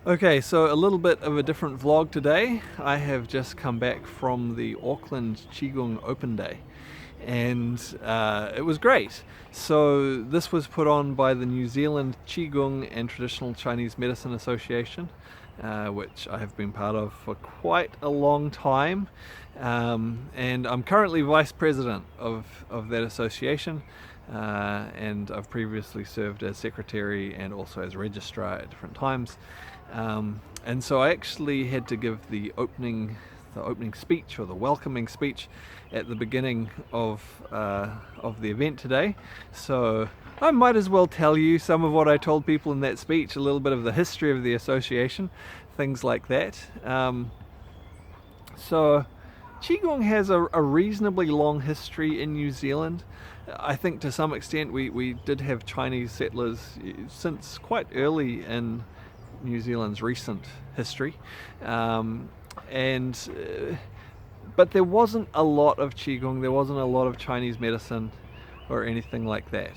Okay, so a little bit of a different vlog today. I have just come back from the Auckland Qigong Open Day, and it was great. So this was put on by the New Zealand Qigong and Traditional Chinese Medicine Association, which I have been part of for quite a long time, and I'm currently vice president of that association. And I've previously served as secretary and also as registrar at different times. And so I actually had to give the opening speech, or the welcoming speech, at the beginning of the event today. So I might as well tell you some of what I told people in that speech, a little bit of the history of the association, things like that. So Qigong has a reasonably long history in New Zealand. I think to some extent we did have Chinese settlers since quite early in New Zealand's recent history, but there wasn't a lot of Qigong, there wasn't a lot of Chinese medicine or anything like that.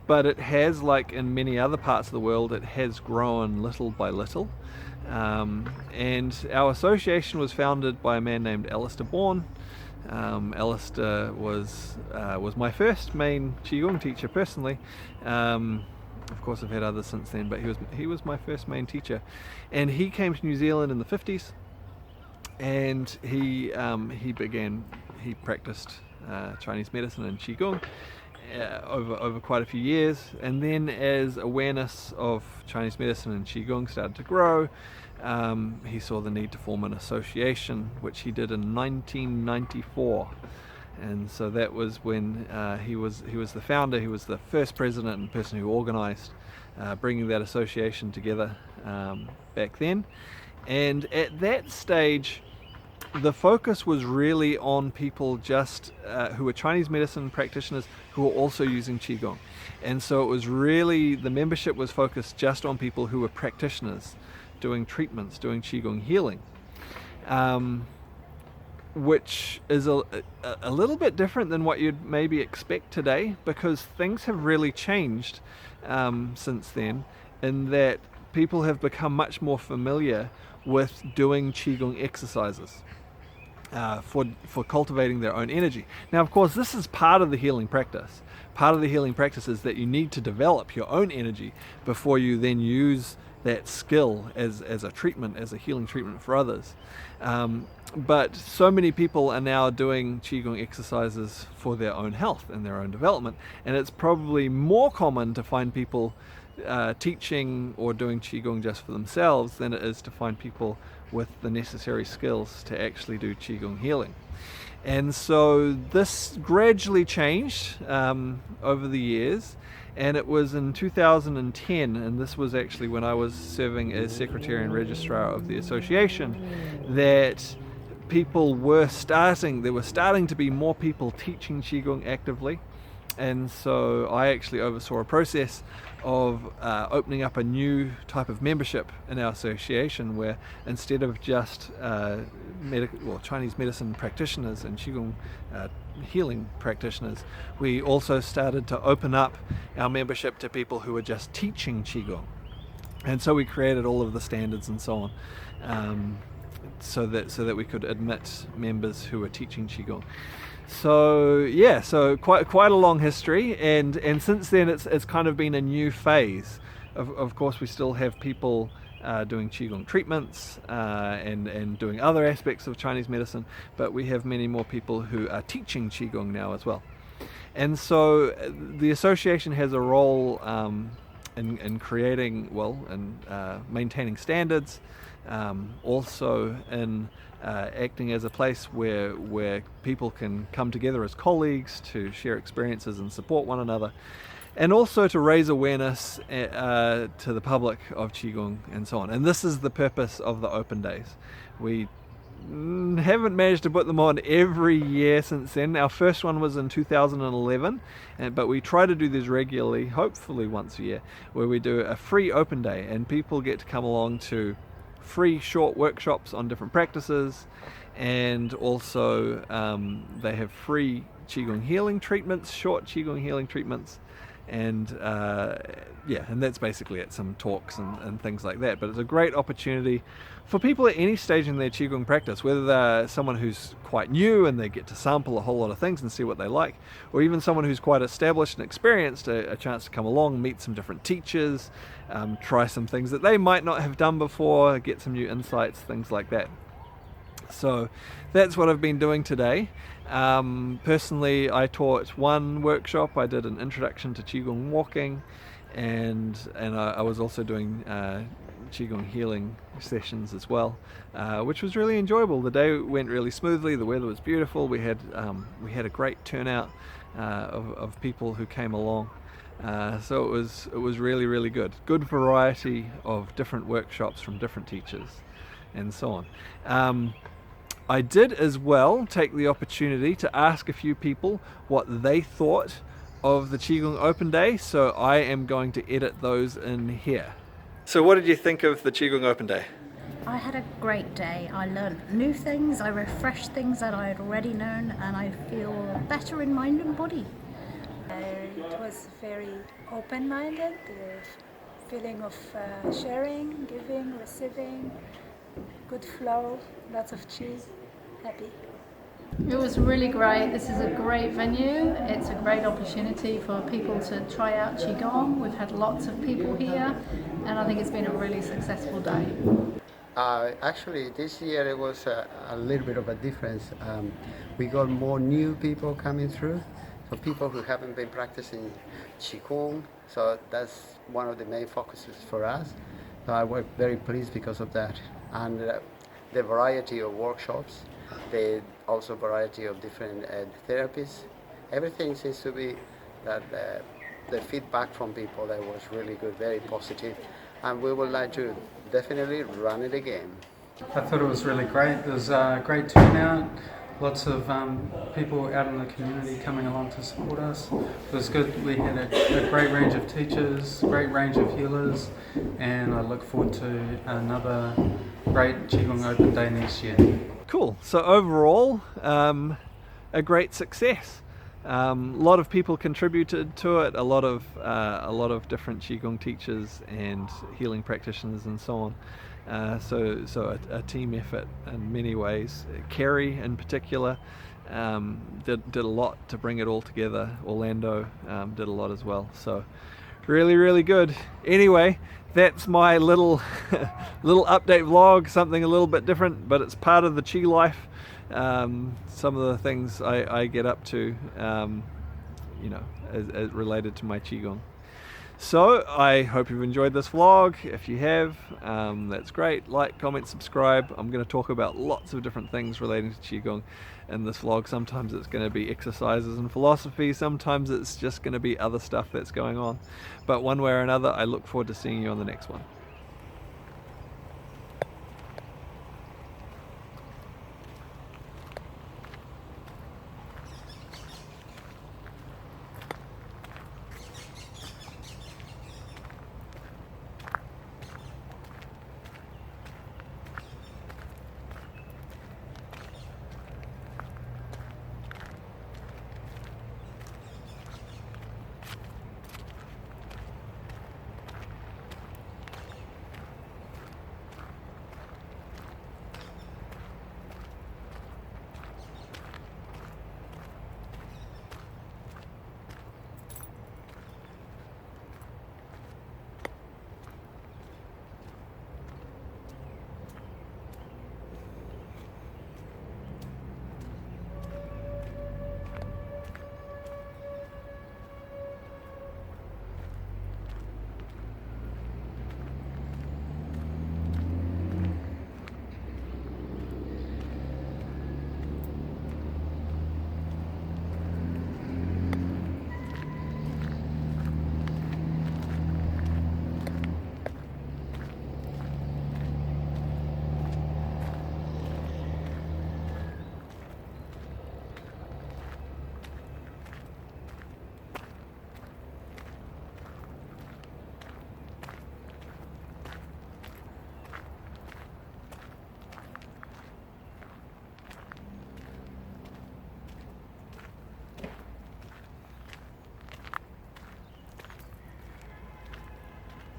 But it has, like in many other parts of the world, it has grown little by little. And our association was founded by a man named Alistair Bourne. Alistair was my first main Qigong teacher personally. Of course, I've had others since then, but he was my first main teacher, and he came to New Zealand in the 50s, and he practiced Chinese medicine and Qigong over quite a few years, and then as awareness of Chinese medicine and Qigong started to grow, he saw the need to form an association, which he did in 1994. And so that was when he was the founder. He was the first president and person who organized bringing that association together back then. And at that stage, the focus was really on people just who were Chinese medicine practitioners who were also using Qigong. And so it was really, the membership was focused just on people who were practitioners doing treatments, doing Qigong healing. Which is a little bit different than what you'd maybe expect today, because things have really changed since then, in that people have become much more familiar with doing Qigong exercises for cultivating their own energy. Now, of course, this is part of the healing practice. Part of the healing practice is that you need to develop your own energy before you then use that skill as a treatment, as a healing treatment for others. But so many people are now doing Qigong exercises for their own health and their own development, and it's probably more common to find people teaching or doing Qigong just for themselves than it is to find people with the necessary skills to actually do Qigong healing. And so this gradually changed over the years, and it was in 2010, and this was actually when I was serving as secretary and registrar of the association, that there were starting to be more people teaching Qigong actively. And so I actually oversaw a process of opening up a new type of membership in our association, where instead of just Chinese medicine practitioners and Qigong healing practitioners, we also started to open up our membership to people who were just teaching Qigong. And so we created all of the standards and so on, so that we could admit members who were teaching Qigong. So yeah, so quite a long history, and since then it's kind of been a new phase. Of course, we still have people doing Qigong treatments and doing other aspects of Chinese medicine, but we have many more people who are teaching Qigong now as well. And so the association has a role in creating, and maintaining standards, also in acting as a place where people can come together as colleagues to share experiences and support one another, and also to raise awareness to the public of Qigong and so on. And this is the purpose of the open days. We haven't managed to put them on every year since then. Our first one was in 2011, but we try to do these regularly, hopefully once a year, where we do a free open day, and people get to come along to free short workshops on different practices, and also they have free Qigong healing treatments, short Qigong healing treatments, and yeah, and that's basically it, some talks and things like that. But it's a great opportunity for people at any stage in their Qigong practice, whether they're someone who's quite new and they get to sample a whole lot of things and see what they like, or even someone who's quite established and experienced, a chance to come along, meet some different teachers, try some things that they might not have done before, get some new insights, things like that. So that's what I've been doing today. Personally, I taught one workshop. I did an introduction to Qigong walking, and I was also doing Qigong healing sessions as well, which was really enjoyable. The day went really smoothly. The weather was beautiful. We had a great turnout of people who came along. So it was really, really good. Good variety of different workshops from different teachers, and so on. I did as well take the opportunity to ask a few people what they thought of the Qigong Open Day, so I am going to edit those in here. So what did you think of the Qigong Open Day? I had a great day. I learned new things, I refreshed things that I had already known, and I feel better in mind and body. It was very open-minded, the feeling of sharing, giving, receiving, good flow, lots of cheese, happy. It was really great. This is a great venue. It's a great opportunity for people to try out Qigong. We've had lots of people here, and I think it's been a really successful day. Actually, this year it was a little bit of a difference. We got more new people coming through, so people who haven't been practicing Qigong, so that's one of the main focuses for us. So I was very pleased because of that. And the variety of workshops, the also variety of different therapies, everything seems to be that the feedback from people that was really good, very positive, and we would like to definitely run it again. I thought it was really great. There was a great turnout, lots of people out in the community coming along to support us. It was good. We had a great range of teachers, great range of healers, and I look forward to another great Qigong Open Day next year. Cool. So overall, a great success. A lot of people contributed to it. A lot of different Qigong teachers and healing practitioners and so on. So a team effort in many ways. Kerry in particular did a lot to bring it all together. Orlando did a lot as well. So really, really good. Anyway, that's my little update vlog, something a little bit different, but it's part of the Qi life. Some of the things I get up to, as related to my Qigong. So I hope you've enjoyed this vlog. If you have, that's great. Like, comment, subscribe. I'm going to talk about lots of different things relating to Qigong in this vlog. Sometimes it's going to be exercises and philosophy. Sometimes it's just going to be other stuff that's going on. But one way or another, I look forward to seeing you on the next one.